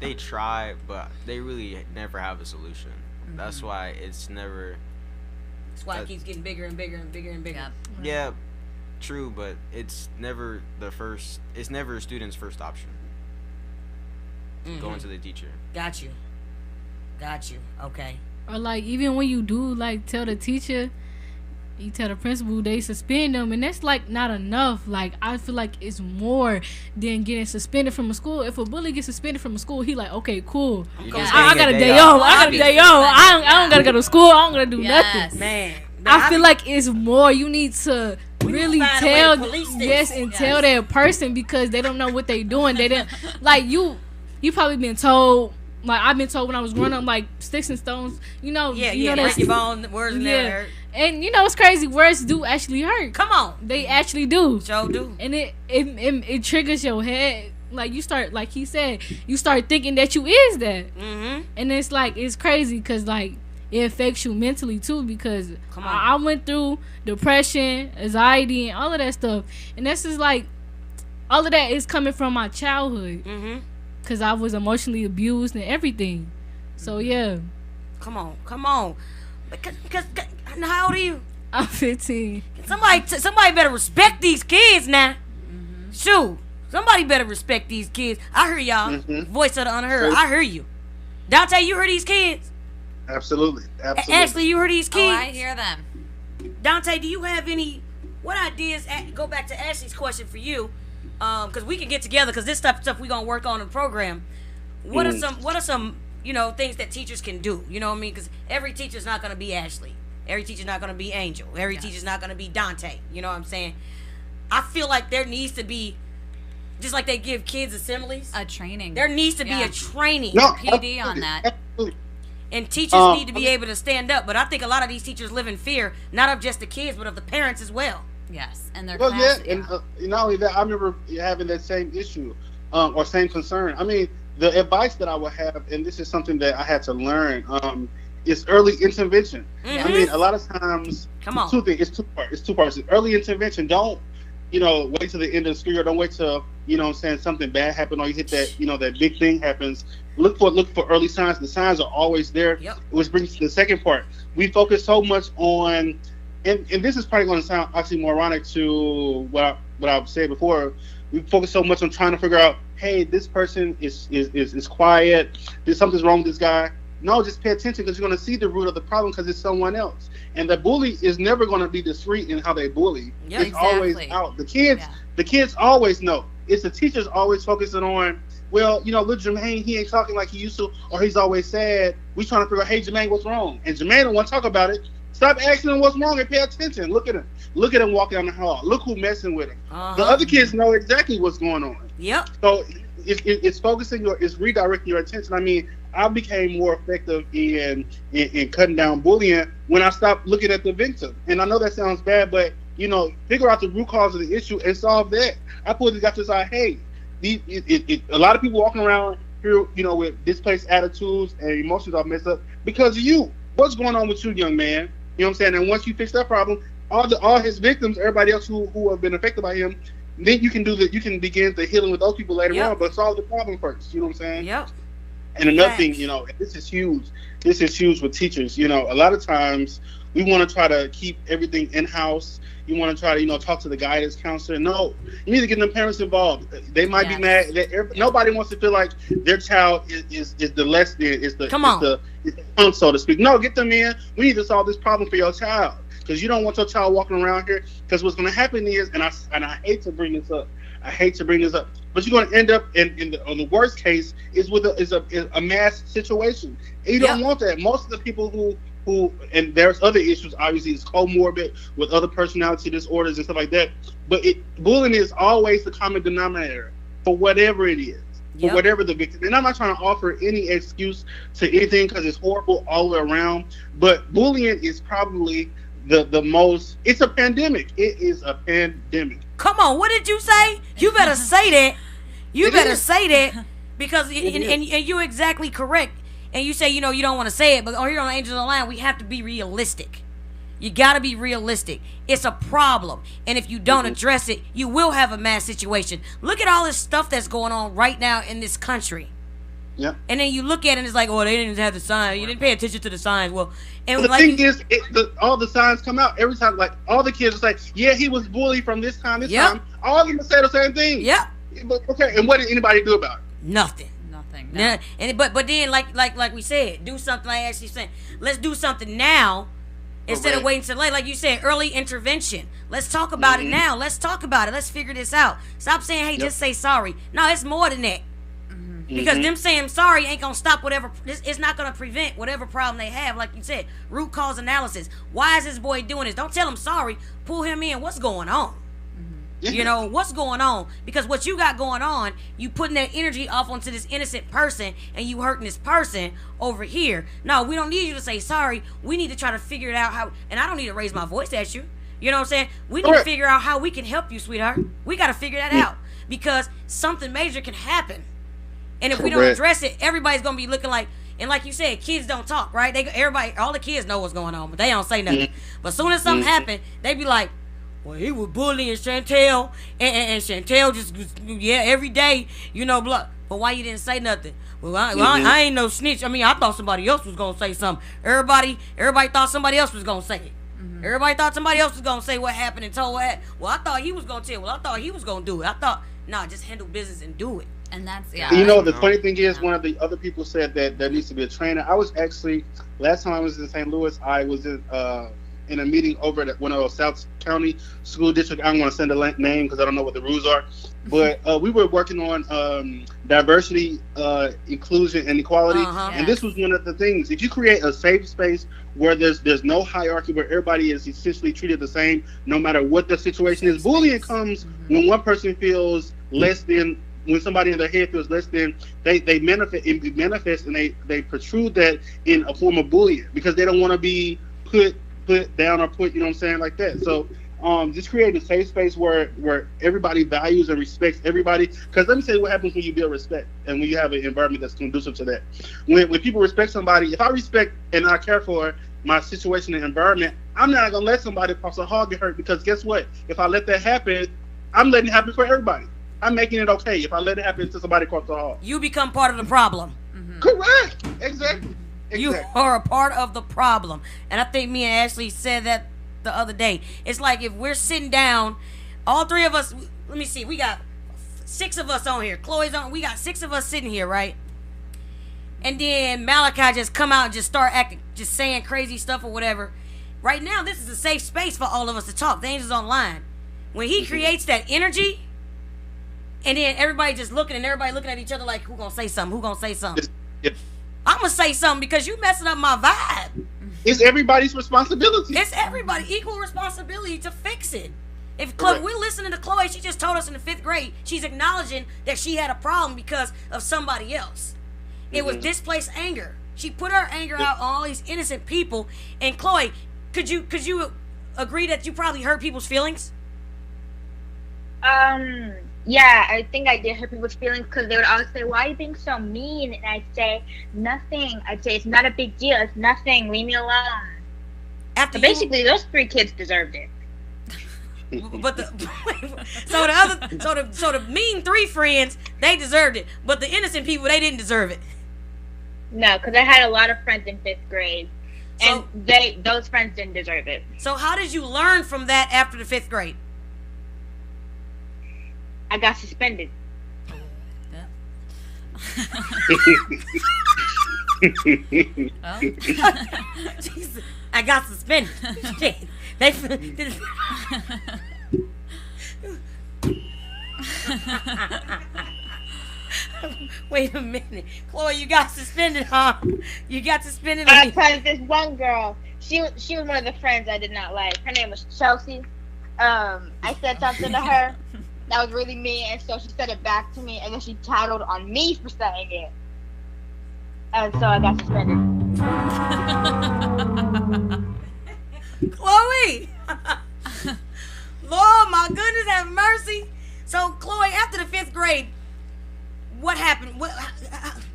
they try, but they really never have a solution. That's why it's never. That's why it keeps getting bigger and bigger and bigger and bigger. Yeah, true, but it's never it's never a student's first option. Going to the teacher. Got you. Okay. Or like, even when you do like tell the teacher, you tell the principal, they suspend them, and that's like not enough. Like, I feel like it's more than getting suspended from a school. If a bully gets suspended from a school, he like, okay, cool. I got a day off. I don't gotta go to school. I don't gotta do nothing. Man, I feel like it's more. You need to really tell tell that person, because they don't know what they doing. They didn't like you probably been told. Like, I've been told when I was growing up, like, sticks and stones, you know break your bone, words never hurt. And it's crazy, words do actually hurt. Come on. They actually do. Sure do. And it triggers your head. Like, you start, like he said, you start thinking that you is that. And it's like, it's crazy, because like, it affects you mentally too, because I went through depression, anxiety, and all of that stuff. And this is like, all of that is coming from my childhood. Because I was emotionally abused and everything. So, yeah. Come on. Because how old are you? I'm 15. Somebody better respect these kids now. Shoot. Somebody better respect these kids. I hear y'all. Voice of the unheard. I hear you. Dante, you hear these kids? Absolutely. Ashley, you hear these kids? Oh, I hear them. Dante, do you have what ideas, go back to Ashley's question for you, because we can get together, because this stuff we're going to work on in the program. What are some things that teachers can do? You know what I mean? Because every teacher's not going to be Ashley. Every teacher's not going to be Angel. Every teacher's not going to be Dante. You know what I'm saying? I feel like there needs to be, just like they give kids assemblies, a training. There needs to be a training, PD on that. And teachers need to be able to stand up. But I think a lot of these teachers live in fear, not of just the kids, but of the parents as well. Yes, and their class. And not only that, I remember having that same issue or same concern. I mean, the advice that I would have, and this is something that I had to learn, is early intervention. I mean, a lot of times, it's two parts. Early intervention. Don't wait till the end of the school year. Don't wait till something bad happened, or you hit that that big thing happens. Look for early signs. The signs are always there. Which brings to the second part. We focus so much on, and this is probably going to sound oxymoronic to what I've said before. We focus so much on trying to figure out, hey, this person is quiet. Something's wrong with this guy. No, just pay attention, because you're going to see the root of the problem, because it's someone else. And the bully is never going to be discreet in how they bully. It's always out. The kids always know. It's the teachers always focusing on, well, little Jermaine, he ain't talking like he used to, or he's always sad. We trying to figure out, hey, Jermaine, what's wrong? And Jermaine don't want to talk about it. Stop asking him what's wrong and pay attention. Look at him. Look at him walking down the hall. Look who's messing with him. The other kids know exactly what's going on. Yep. So it's focusing it's redirecting your attention. I mean, I became more effective in cutting down bullying when I stopped looking at the victim. And I know that sounds bad, but figure out the root cause of the issue and solve that. I got to decide, hey, a lot of people walking around here, with displaced attitudes and emotions are messed up because of you. What's going on with you, young man? You know what I'm saying? And once you fix that problem, all his victims, everybody else who have been affected by him, then you can begin the healing with those people later on, but solve the problem first. You know what I'm saying? Yep. And another thing, this is huge. This is huge with teachers. A lot of times we want to try to keep everything in-house. You want to try to, talk to the guidance counselor. No, you need to get them parents involved. They might be mad. Nobody wants to feel like their child is the less than, is the punk, so to speak. No, get them in. We need to solve this problem for your child, because you don't want your child walking around here. Because what's going to happen is, and I hate to bring this up. But you're going to end up on the worst case is with a mass situation. And you don't want that. Most of the people who and there's other issues, obviously, it's comorbid with other personality disorders and stuff like that. But bullying is always the common denominator for whatever it is, for whatever the victim. And I'm not trying to offer any excuse to anything, because it's horrible all the way around. But bullying is probably the most. It's a pandemic. It is a pandemic. Come on, what did you say? You better say that. You better say that, because and you're exactly correct. And you say, you don't want to say it, but here on Angels Online, we have to be realistic. You got to be realistic. It's a problem. And if you don't address it, you will have a mass situation. Look at all this stuff that's going on right now in this country. Yeah. And then you look at it and it's like, oh, they didn't have the signs. You didn't pay attention to the signs. Well, and the thing is, all the signs come out every time. Like, all the kids are like, yeah, he was bullied from this time, time. All of them say the same thing. Yep. But, okay, and what did anybody do about it? Nothing. No. Yeah, but then like we said, do something. Like actually saying, let's do something now instead of waiting till later. Like you said, early intervention. Let's talk about it now. Let's talk about it. Let's figure this out. Stop saying, hey, just say sorry. No, it's more than that. Because them saying sorry ain't gonna stop whatever. It's not gonna prevent whatever problem they have. Like you said, root cause analysis. Why is this boy doing this? Don't tell him sorry. Pull him in. What's going on? What's going on? Because what you got going on, you putting that energy off onto this innocent person, and you hurting this person over here. No, we don't need you to say sorry. We need to try to figure it out how. And I don't need to raise my voice at you. You know what I'm saying? We need to figure out how we can help you, sweetheart. We got to figure that out, because something major can happen. And if we don't address it, everybody's gonna be looking like. And like you said, kids don't talk, right? All the kids know what's going on, but they don't say nothing. But as soon as something happen, they be like, well, he was bullying Chantel, and Chantel just, every day, blah. But why you didn't say nothing? Well, I ain't no snitch. I mean, I thought somebody else was going to say something. Everybody thought somebody else was going to say it. Everybody thought somebody else was going to say what happened and told what happened. Well, I thought he was going to tell. Well, I thought he was going to do it. I thought, just handle business and do it. And that's, the funny thing is, one of the other people said that there needs to be a trainer. I was actually, last time I was in St. Louis, I was in a meeting over at one of those South County school district. I don't want to send a name because I don't know what the rules are. But we were working on diversity, inclusion, and equality. And this was one of the things. If you create a safe space where there's no hierarchy, where everybody is essentially treated the same, no matter what the situation is. Bullying comes when one person feels less than. When somebody in their head feels less than, they manifest and they protrude that in a form of bullying, because they don't want to be put down or put, like that. So just create a safe space where everybody values and respects everybody. Because let me tell you what happens when you build respect and when you have an environment that's conducive to that. When people respect somebody, if I respect and I care for my situation and environment, I'm not going to let somebody across the hall get hurt, because guess what? If I let that happen, I'm letting it happen for everybody. I'm making it okay if I let it happen to somebody across the hall. You become part of the problem. Correct. Exactly. You are a part of the problem. And I think me and Ashley said that the other day. It's like if we're sitting down, all three of us, let me see, we got 6 of us on here. Chloe's on, we got 6 of us sitting here, right? And then Malachi just come out and just start acting, just saying crazy stuff or whatever. Right now, this is a safe space for all of us to talk. The Angels Online. When he creates that energy, and then everybody just looking at each other like, who gonna say something? Who gonna say something? I'm gonna say something because you messing up my vibe. It's everybody's responsibility. It's everybody equal responsibility to fix it. If Chloe, we're listening to Chloe, she just told us in the 5th grade, she's acknowledging that she had a problem because of somebody else. It was displaced anger. She put her anger out on all these innocent people. And Chloe, could you agree that you probably hurt people's feelings? Yeah, I think I did hurt people's feelings because they would always say, "Why are you being so mean?" And I'd say, "Nothing." I'd say, "It's not a big deal. It's nothing. Leave me alone." After So basically, those 3 kids deserved it. But the so the mean 3 friends, they deserved it, but the innocent people, they didn't deserve it. No, because I had a lot of friends in 5th grade, and those friends didn't deserve it. So how did you learn from that after the 5th grade? I got suspended. Well, Jesus, I got suspended. They Wait a minute, Chloe, you got suspended, huh? You got suspended. Because this one girl, she was one of the friends I did not like. Her name was Chelsea. I said something to her that was really mean, and so she said it back to me, and then she tattled on me for saying it, and so I got suspended. Chloe, Lord, my goodness, have mercy. So, Chloe, after the 5th grade, what happened?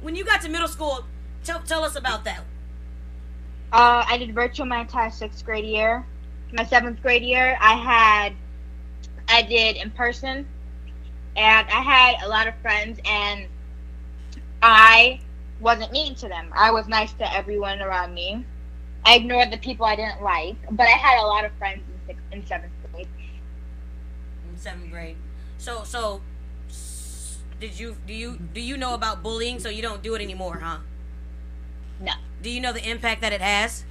When you got to middle school, tell us about that. I did virtual my entire 6th grade year. My 7th grade year, I did in person, and I had a lot of friends, and I wasn't mean to them. I was nice to everyone around me. I ignored the people I didn't like, but I had a lot of friends in 7th grade. In 7th grade. So do you know about bullying? So you don't do it anymore, huh? No. Do you know the impact that it has?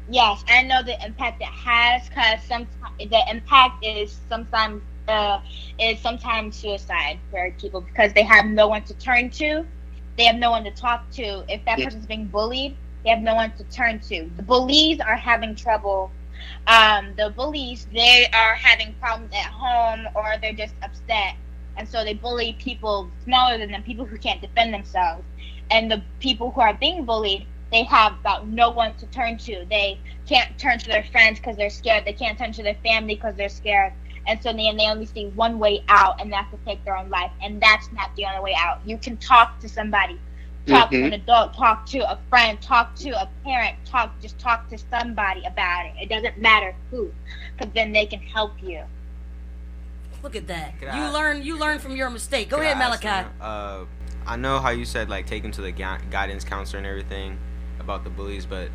Yes, I know the impact it has, because the impact is sometimes suicide for people, because they have no one to turn to. They have no one to talk to. If that person's being bullied, they have no one to turn to. The bullies are having trouble. The bullies, they are having problems at home, or they're just upset. And so they bully people smaller than them, people who can't defend themselves. And the people who are being bullied, they have about no one to turn to. They can't turn to their friends because they're scared. They can't turn to their family because they're scared. And so they only see one way out, and that's to take their own life. And that's not the only way out. You can talk to somebody. Talk to an adult. Talk to a friend. Talk to a parent. Just talk to somebody about it. It doesn't matter who, because then they can help you. Look at that. You learn from your mistake. Go ahead, Malachi. I know how you said, like, take them to the guidance counselor and everything about the bullies, but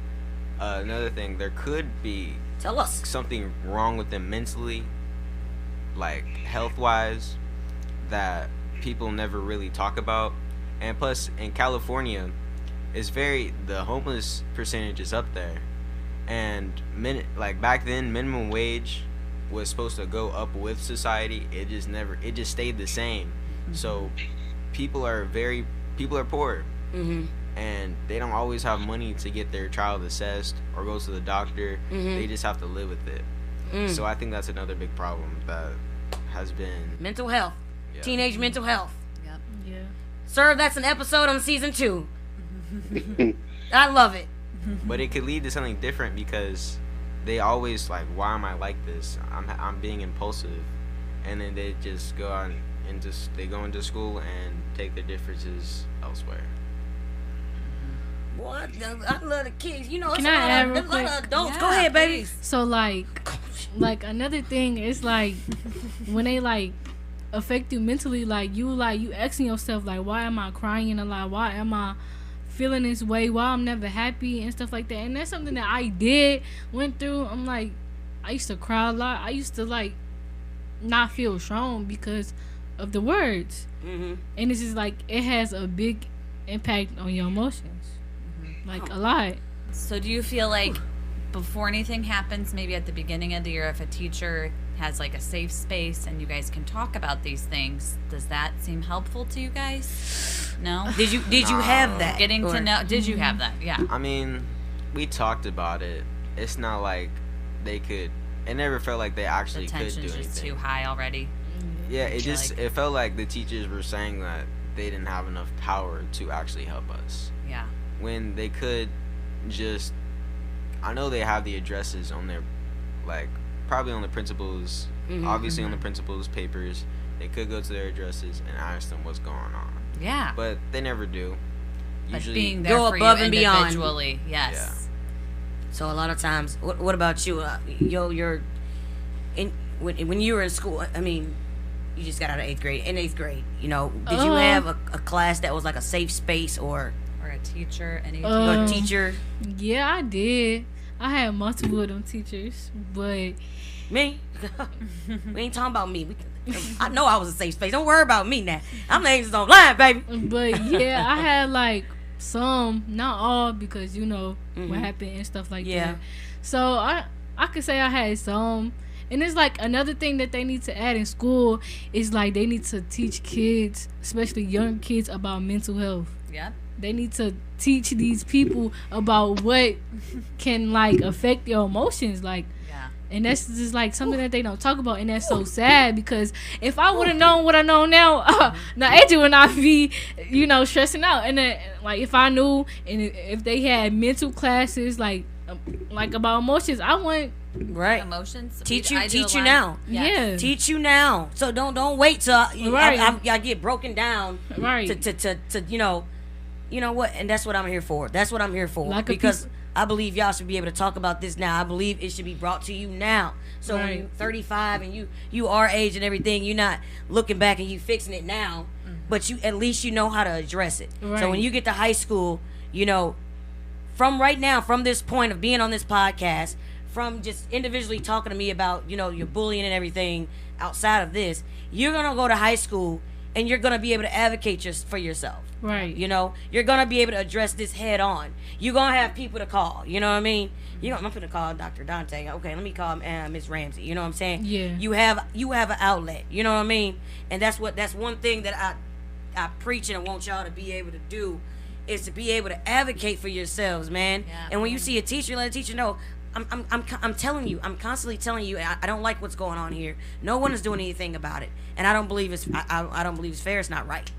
another thing, there could be something wrong with them mentally, like health-wise, that people never really talk about. And plus, in California, the homeless percentage is up there, and back then, minimum wage was supposed to go up with society. It just stayed the same. So people are poor, and they don't always have money to get their child assessed or go to the doctor. They just have to live with it. So I think that's another big problem that has been mental health. Yeah. Teenage mental health. Yep. Yeah. Sir, that's an episode on season 2. I love it. But it could lead to something different, because they always like, why am I like this? I'm being impulsive, and then they just go on and they go into school and take their differences elsewhere. Boy, I love the kids. You know, Can it's I add a real lot of quick? adults. Yeah, Go ahead, baby. please. So like another thing is like when they like affect you mentally, like you asking yourself like, why am I crying a lot? Why am I feeling this way? Why I'm never happy and stuff like that? And that's something that I went through. I'm like, I used to cry a lot. I used to like not feel strong because of the words. And it's just like it has a big impact on your emotions, like a lot. So do you feel like before anything happens, maybe at the beginning of the year, if a teacher has like a safe space and you guys can talk about these things, does that seem helpful to you guys? No? Did you have that? Getting to know, did you have that? Yeah. I mean, we talked about it. It's not like it never felt like they actually The could do tension's anything. just too high already. Yeah, it felt like the teachers were saying that they didn't have enough power to actually help us. Yeah. When they could just, I know they have the addresses on their, like, probably on the principal's, obviously on the principal's papers. They could go to their addresses and ask them what's going on. Yeah. But they never do. But Usually, being there go for above you and beyond. individually, yes. So a lot of times, what about you? You're in when you were in school. I mean, you just got out of eighth grade. In eighth grade, you know, did you have a class that was like a safe space or Or a teacher, any a teacher? Yeah, I did. I had multiple of them teachers, but Me? We ain't talking about me. I know I was a safe space. Don't worry about me now. I'm the angels online, baby. but yeah, I had like some, not all, because you know what happened and stuff like Yeah. that. So I could say I had some. And it's like another thing that they need to add in school is like they need to teach kids, especially young kids, about mental health. Yep. They need to teach these people about what can like affect your emotions, like. Yeah. And that's just like something that they don't talk about, and that's so sad because if I would have known what I know now, now Adrian would not be, you know, stressing out. And then, like, if I knew, and if they had mental classes like about emotions, I want. Right. Emotions. Teach I do you a lot. now. Yeah. Teach you now. So don't wait till Right. I get broken down. Right. To you know what, and that's what I'm here for. That's what I'm here for. Like a because piece- I believe y'all should be able to talk about this now. I believe it should be brought to you now. So when Right. you're 35 and you are age and everything, you're not looking back and you fixing it now, but you at least you know how to address it. So Right. when you get to high school, you know, from right now, from this point of being on this podcast, from just individually talking to me about, you know, your bullying and everything outside of this, you're gonna go to high school and you're gonna be able to advocate just for yourself. Right. You know, you're gonna be able to address this head on. You're gonna have people to call. You know what I mean? I'm gonna call Dr. Dante. Okay, let me call Miss Ramsey. You know what I'm saying? Yeah. You have an outlet. You know what I mean? And that's one thing that I preach and I want y'all to be able to do is to be able to advocate for yourselves, man. Yeah. And when you see a teacher, let a teacher know. I'm telling you, I'm constantly telling you, I don't like what's going on here. No one is doing anything about it, and I don't believe I don't believe it's fair. It's not right.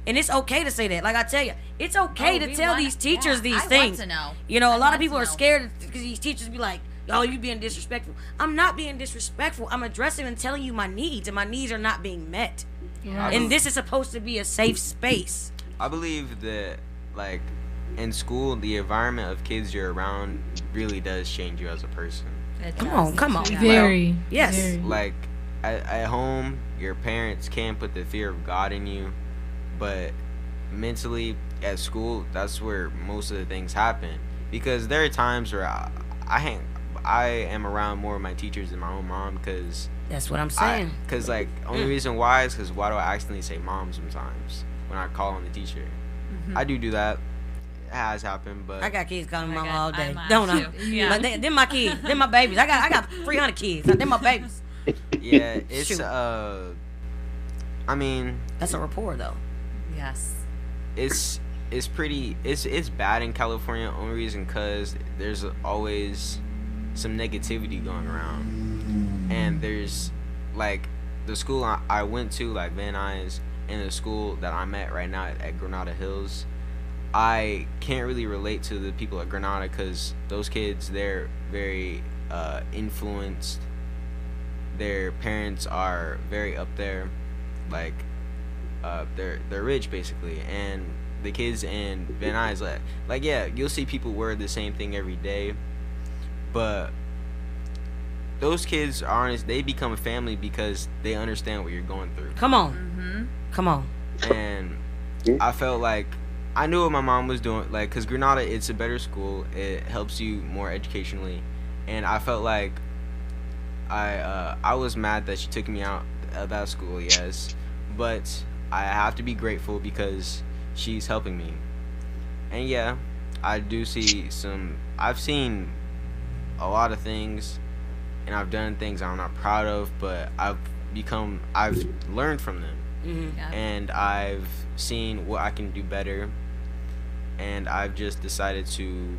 And it's okay to say that. Like I tell you, it's okay to tell these teachers these I things. Want to know. You know, a I lot want of people to are know. scared because these teachers be like, "Oh, you being disrespectful." I'm not being disrespectful. I'm addressing and telling you my needs, and my needs are not being met. Right. And this is supposed to be a safe space. I believe that, like, in school, the environment of kids you're around really does change you as a person. It Come does. on, come on. Yeah. Very. Yes. Very. Like, at home, your parents can put the fear of God in you, but mentally, at school, that's where most of the things happen. Because there are times where I am around more of my teachers than my own mom, because That's what I'm saying. Because, like, only reason why is because why do I accidentally say mom sometimes when I call on the teacher? I do that. It has happened, but I got kids calling me I mama got- all day, I mine don't I? too. Yeah. But they're my kids. They're my babies. I got 300 kids. They're my babies. yeah, it's Shoot. I mean, That's a rapport, though. Yes. it's pretty, it's bad in California. Only reason because there's always some negativity going around, and there's, like, the school I went to, like Van Nuys, and the school that I'm at right now at Granada Hills, I can't really relate to the people at Granada because those kids, they're very influenced. Their parents are very up there, like they're rich basically, and the kids in Van Nuys, like yeah, you'll see people wear the same thing every day, but those kids are honest. They become a family because they understand what you're going through. Come on. Mm-hmm. Come on. And I felt like I knew what my mom was doing, like, because Granada, it's a better school. It helps you more educationally, and I felt like I was mad that she took me out of that school, yes, but I have to be grateful because she's helping me. And yeah, I do see I've seen a lot of things, and I've done things I'm not proud of, but I've learned from them. Mm-hmm. Yeah. And I've seen what I can do better, and I've just decided to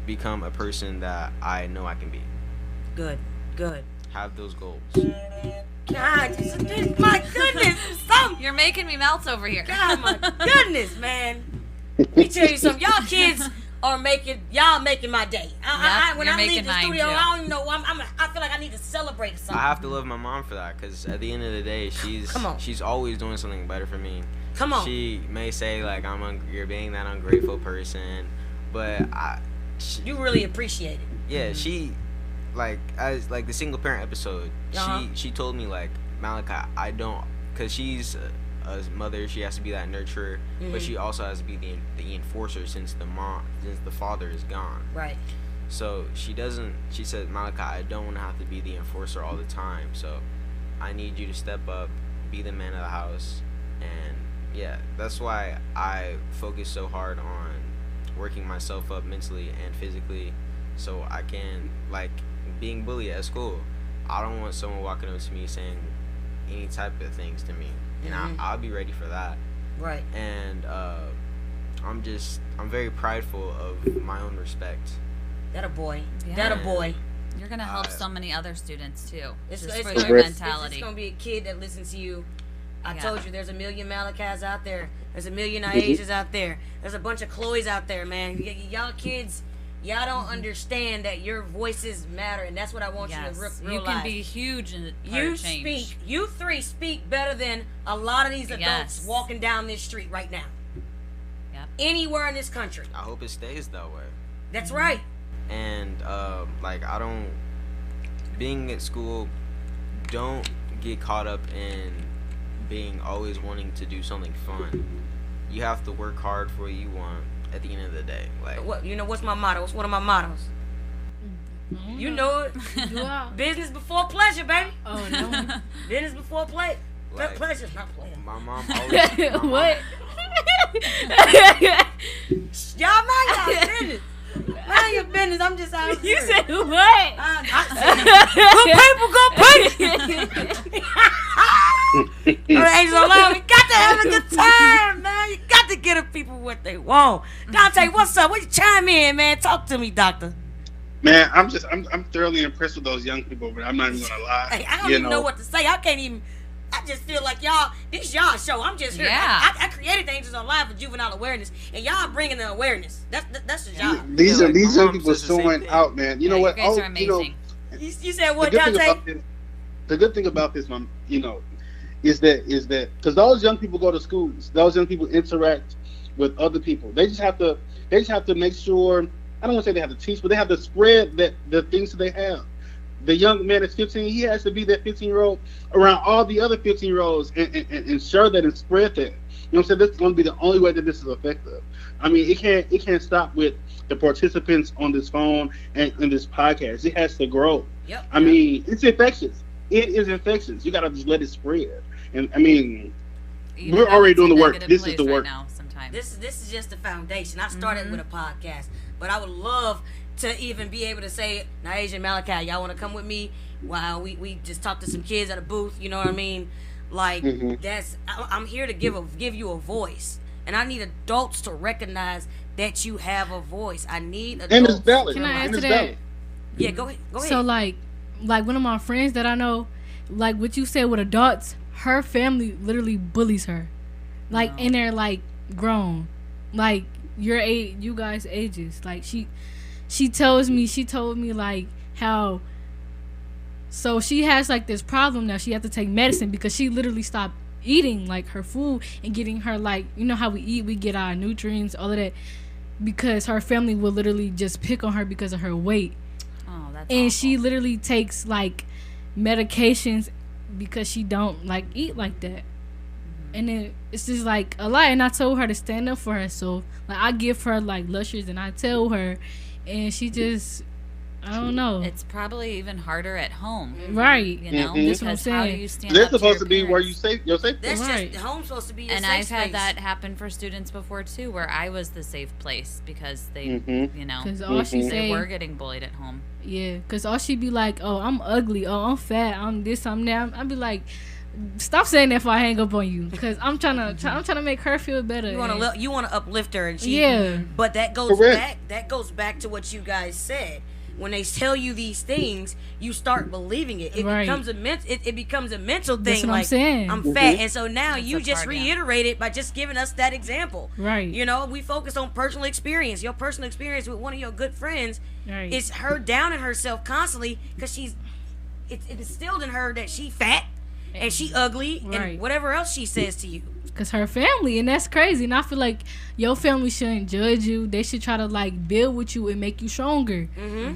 become a person that I know I can be. Good. Good. Have those goals. God, my goodness, something. You're making me melt over here. God, my goodness, man. Let me tell you something. Y'all kids are making my day. When you're I leave making the mine, studio, too. I don't even know. I feel like I need to celebrate or something. I have to love my mom for that, because at the end of the day, Come on. she's always doing something better for me. Come on. She may say like you're being that ungrateful person, but You really appreciate it. yeah, she like as like the single parent episode. Uh-huh. She told me like, Malachi, I don't, because she's a mother, she has to be that nurturer, but she also has to be the enforcer since the father is gone. Right. So she said, Malachi, I don't want to have to be the enforcer all the time, so I need you to step up, be the man of the house. And yeah, that's why I focus so hard on working myself up mentally and physically, so I can, like, being bullied at school, I don't want someone walking up to me saying any type of things to me, and I'll be ready for that. Right. And I'm very prideful of my own respect. That a boy. Yeah. That a boy. You're gonna help so many other students too. It's Just for gonna your be- mentality. It's gonna be a kid that listens to you. I Yeah. told you, there's a million Malachis out there. There's a million Aisas out there. There's a bunch of Chloes out there, man. Y'all kids, y'all don't understand that your voices matter, and that's what I want Yes, you to you realize. can be huge in You change. speak. You three speak better than a lot of these adults Yes. walking down this street right now. Yep. Anywhere in this country. I hope it stays that way. That's right. And like, I don't, being at school, don't get caught up in being always wanting to do something fun. You have to work hard for what you want at the end of the day. Like, What's my motto? What's one of my mottos? You know it. Yeah. Business before pleasure, baby. Oh no. Business before play. Like, Pleasure, not play. my mom always, What? Y'all mind y'all business. Mind your business. I'm just out here. You said what? Good people, good people. All right, Angels Online, we got to have a good time, man. You got to get the people what they want. Dante, what's up? What you chime in, man? Talk to me, doctor. Man, I'm thoroughly impressed with those young people, but I'm not even gonna lie. Hey, I don't even know what to say. I just feel like this y'all show. I'm just here. Yeah. I created the Angels Online for juvenile awareness, and y'all bringing the awareness. That's the job. These Yeah, are like, these my young mom people says the same showing thing. out, man. You know what? You guys are amazing. You said The what, good thing Dante? about this, the good thing about this, Mom, is that because those young people go to schools, those young people interact with other people. They just have to make sure. I don't want to say they have to teach, but they have to spread the things that they have. The young man is 15. He has to be that 15-year-old around all the other 15-year-olds and share that and spread that. You know what I'm saying? This is going to be the only way that this is effective. I mean, it can't stop with the participants on this phone and in this podcast. It has to grow. Yep. I mean, it's infectious. It is infectious. You got to just let it spread. And I mean, Even we're though already it's a doing the work. negative This is place the right work. now, sometimes. This is just the foundation. I started with a podcast, but I would love to even be able to say, now Asian Malachi, y'all want to come with me? Wow, we just talked to some kids at a booth. You know what I mean? Like I'm here to give you a voice, and I need adults to recognize that you have a voice. I need adults. And it's valid. Can I And answer it's that? valid. Yeah, go ahead. So like one of my friends that I know, like what you said with adults, her family literally bullies her, like, and they're like grown, like you guys' ages. Like she told me like how. So she has like this problem now. She has to take medicine because she literally stopped eating like her food and getting her, like, you know how we eat, we get our nutrients, all of that, because her family will literally just pick on her because of her weight. Oh, that's And awful. she literally takes like medications because she don't like eat like that. And then it's just like a lot. And I told her to stand up for herself. Like, I give her like Lushers and I tell her, and she just, I don't know. It's probably even harder at home. Right. You know, That's what I'm because how do saying. you stand They're up to supposed your to be where you parents? your safe. That's Right. just home's supposed to be your And safe I've had space. that happen for students before too, where I was the safe place because they, you know, Because all she they say, were getting bullied at home. yeah, because all she be like, oh, I'm ugly, oh, I'm fat, I'm this, I'm that. I'd be like, stop saying that if I hang up on you, because I'm trying to make her feel better. You want to uplift her, and she. Yeah. But that goes Correct. back. That goes back to what you guys said. when they tell you these things, you start believing it. It becomes it becomes a mental thing. That's what like I'm saying. I'm fat, and so now you just part, yeah. reiterate it by just giving us that example. Right. You know, we focus on personal experience. Your personal experience with one of your good friends is her downing herself constantly because it's instilled in her that she fat and she ugly and whatever else she says to you. Because her family, and that's crazy. And I feel like your family shouldn't judge you. They should try to like build with you and make you stronger.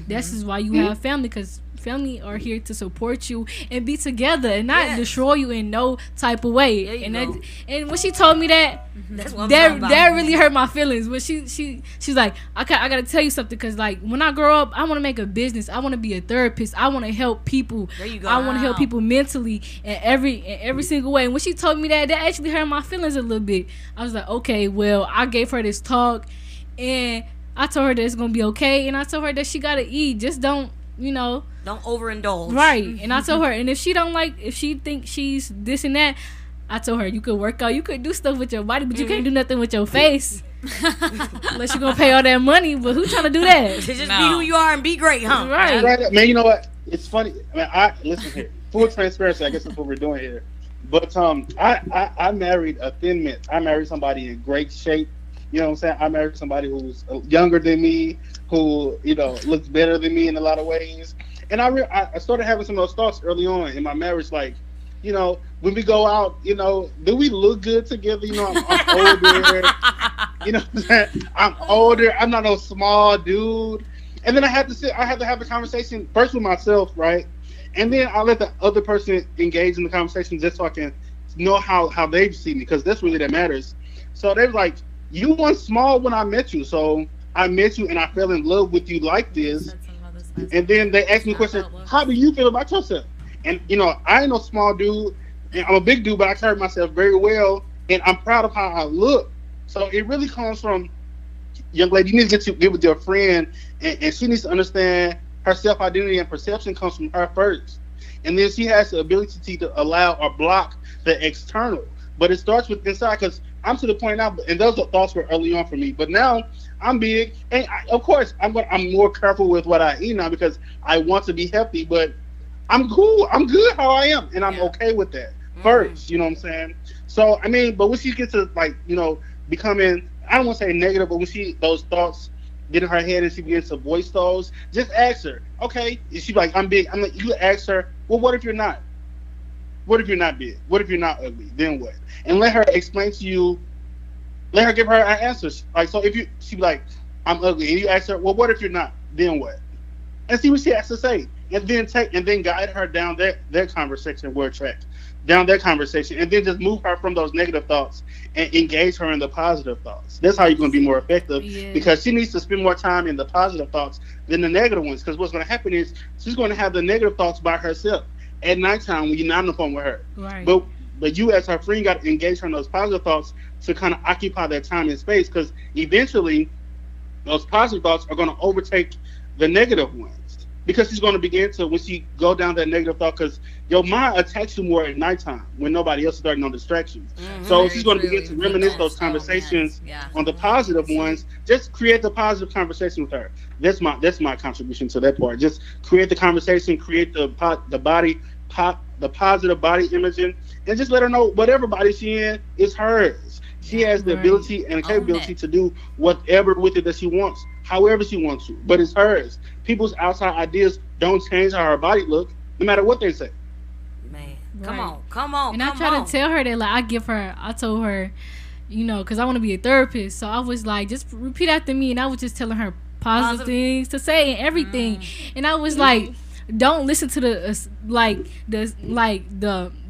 This is why you have family, because family are here to support you and be together and not destroy you in no type of way. And when she told me that, that's what that really hurt my feelings. When she's like, I gotta tell you something, because like when I grow up, I want to make a business. I want to be a therapist. I want to help people. There you go. I want to help people mentally in every single way. And when she told me that actually hurt my feelings a little bit. I was like, okay, well, I gave her this talk and I told her that it's gonna be okay, and I told her that she gotta eat. Just don't overindulge. Right. And I told her, and if she thinks she's this and that, I told her, you could work out, you could do stuff with your body, but you can't do nothing with your face. Unless you're gonna pay all that money. But who's trying to do that? Just be who you are and be great, huh? Right. Man, you know what? It's funny. I mean, listen here. Full transparency, I guess that's what we're doing here. But I married a thin mint. I married somebody in great shape. You know what I'm saying? I married somebody who's younger than me, who, you know, looks better than me in a lot of ways. And I started having some of those thoughts early on in my marriage, like, you know, when we go out, you know, do we look good together? You know, I'm older. You know what I'm saying? I'm older. I'm not no small dude. And then I had to have the conversation first with myself, right? And then I let the other person engage in the conversation just so I can know how they see me, because that's really that matters. So they were like, you weren't small when I met you. So I met you and I fell in love with you like this. And then they asked me a question, how do you feel about yourself? And, you know, I ain't no small dude. And I'm a big dude, but I carry myself very well. And I'm proud of how I look. So it really comes from, young lady, you need to get with your friend. And she needs to understand her self-identity and perception comes from her first. And then she has the ability to allow or block the external. But it starts with inside, because I'm to the point now, and those thoughts were early on for me. But now I'm big, and of course I'm more careful with what I eat now because I want to be healthy. But I'm cool. I'm good how I am, and I'm okay with that first. You know what I'm saying? So I mean, but when she gets to, like, you know, becoming, I don't want to say negative, but when those thoughts get in her head and she begins to voice those, just ask her. Okay, she's like, I'm big. I'm like, you ask her, well, what if you're not? What if you're not big? What if you're not ugly? Then what? And let her explain to you. Let her give her an answer. Like, so if she be like, I'm ugly, and you ask her, well, what if you're not? Then what? And see what she has to say, and then guide her down that conversation where track, down that conversation, and then just move her from those negative thoughts and engage her in the positive thoughts. That's how you're going to be more effective, because she needs to spend more time in the positive thoughts than the negative ones. Because what's going to happen is she's going to have the negative thoughts by herself at nighttime when you're not on the phone with her. Right. But you as her friend got to engage her in those positive thoughts to kind of occupy that time and space, because eventually those positive thoughts are going to overtake the negative ones, because she's going to begin to, when she go down that negative thought, because your mind attacks you more at nighttime when nobody else is starting on distractions. So she's going to begin to reminisce those conversations on the positive ones. Just create the positive conversation with her. That's my contribution to that part. Just create the conversation, create the positive body imaging, and just let her know whatever body she in is hers. She has the ability and the capability to do whatever with it that she wants, however she wants to, but it's hers. People's outside ideas don't change how her body look, no matter what they say. Man, come on. And I try to tell her that, like, I told her, you know, because I want to be a therapist, so I was like, just repeat after me, and I was just telling her positive things to say and everything, and I was like, don't listen to the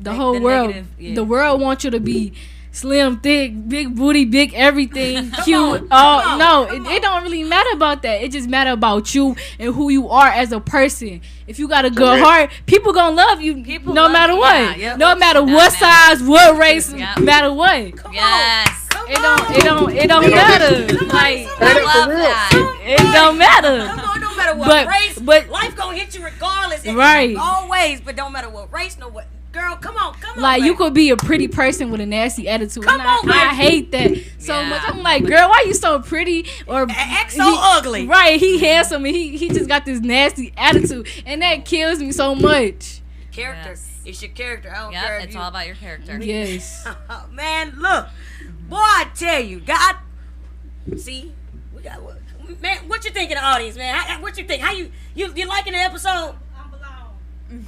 whole world. Negative, the world wants you to be slim, thick, big booty, big everything, cute. It don't really matter about that. It just matter about you and who you are as a person. If you got a good heart, people gonna love you no matter what. No matter what size, what race, matter what. Yes. It don't matter. Like, I love that. It don't matter. Come on, no matter what race, but life gonna hit you regardless. Always, but don't matter what race, no what Girl, come on. Like, baby. you could be a pretty person with a nasty attitude. Come on, baby. I hate that so Yeah. much. I'm like, girl, why you so pretty? Or Act so ugly. Right, he handsome and he just got this nasty attitude. And that kills me so much. Character. Yes. It's your character. I don't Yep, care if it's you... all about your character. Yes. Man, look. Boy, I tell you, God... See? We got... Man, what you think in the audience, man? What you think? How you liking the episode?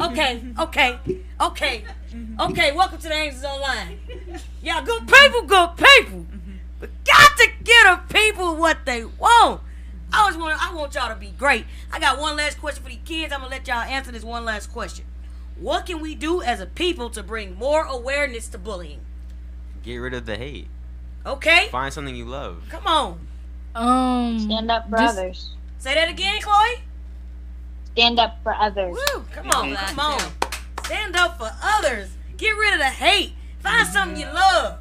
Okay. Welcome to the Angels Online. Y'all good people. But got to get the people what they want. I want y'all to be great. I got one last question for the kids. I'm gonna let y'all answer this one last question. What can we do as a people to bring more awareness to bullying? Get rid of the hate. Okay, Find something you love. come on. Stand up for Just- others. Say that again, Chloe. Stand up for others. Woo, come on. That Stand up for others. Get rid of the hate. Find something you love.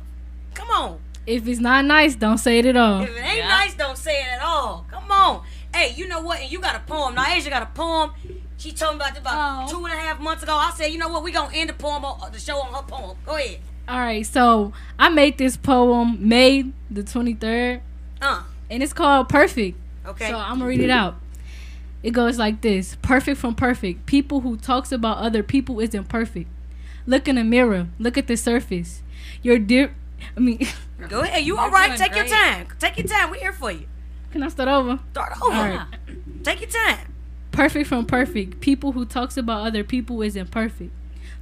Come on. If it's not nice, don't say it at all. If it ain't Yeah. nice, don't say it at all. Come on. Hey, you know what? And you got a poem. Now, Asia got a poem. She told me about this about 2.5 months ago. I said, you know what? We gonna end the show on her poem. Go ahead. All right, so I made this poem May the 23rd, and it's called Perfect. Okay. So I'm gonna read it out. It goes like this: perfect from perfect. People who talks about other people isn't perfect. Look in the mirror. Look at the surface. You're Go ahead. You all You're right? doing Take your great. time. Take your time. We're here for you. Can I start over? Start over. All right. Take your time. Perfect from perfect. People who talks about other people isn't perfect.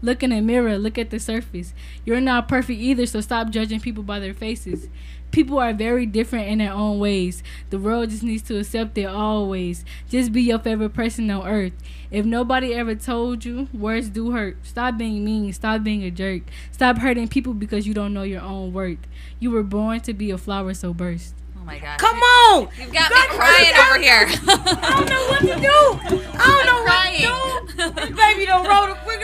Look in the mirror. Look at the surface. You're not perfect either, so stop judging people by their faces. People are very different in their own ways. The world just needs to accept it always. Just be your favorite person on earth. If nobody ever told you, words do hurt. Stop being mean. Stop being a jerk. Stop hurting people because you don't know your own worth. You were born to be a flower, so burst. Oh my gosh. Come on. You've got me crying over here. I don't know what to do. I don't know what to do. This baby don't roll the quick.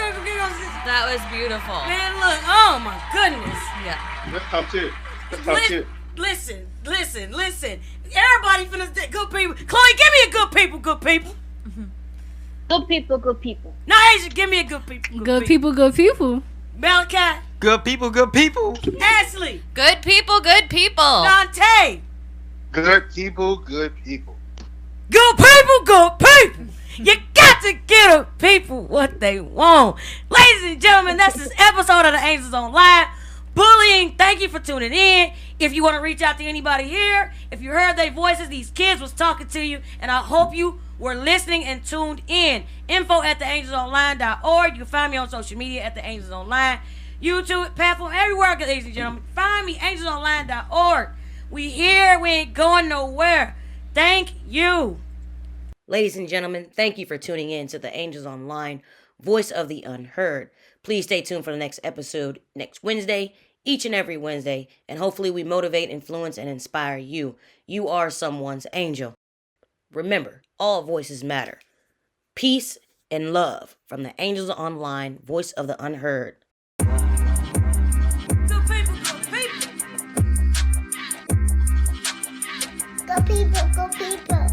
That was beautiful. Man, look. Oh my goodness. Yeah. That's top tier. That's top tier. Listen. Everybody finna good people. Chloe, give me a good people. Good people. No, Asia, give me a good people. Good people. Malachi, Good people. Ashley, Good people. Dante. Good people. Good people. You got to get the people what they want. Ladies and gentlemen, that's this episode of the Angels Online. Bullying, thank you for tuning in. If you want to reach out to anybody here, if you heard their voices, these kids was talking to you, and I hope you were listening and tuned in. info@theangelsonline.org. You can find me on social media at The Angels Online. YouTube, platform, everywhere, ladies and gentlemen. Find me, angelsonline.org. We here, we ain't going nowhere. Thank you. Ladies and gentlemen, thank you for tuning in to The Angels Online, Voice of the Unheard. Please stay tuned for the next episode next Wednesday, each and every Wednesday, and hopefully we motivate, influence, and inspire you. You are someone's angel. Remember, all voices matter. Peace and love from The Angels Online, Voice of the Unheard. Go people. Go people.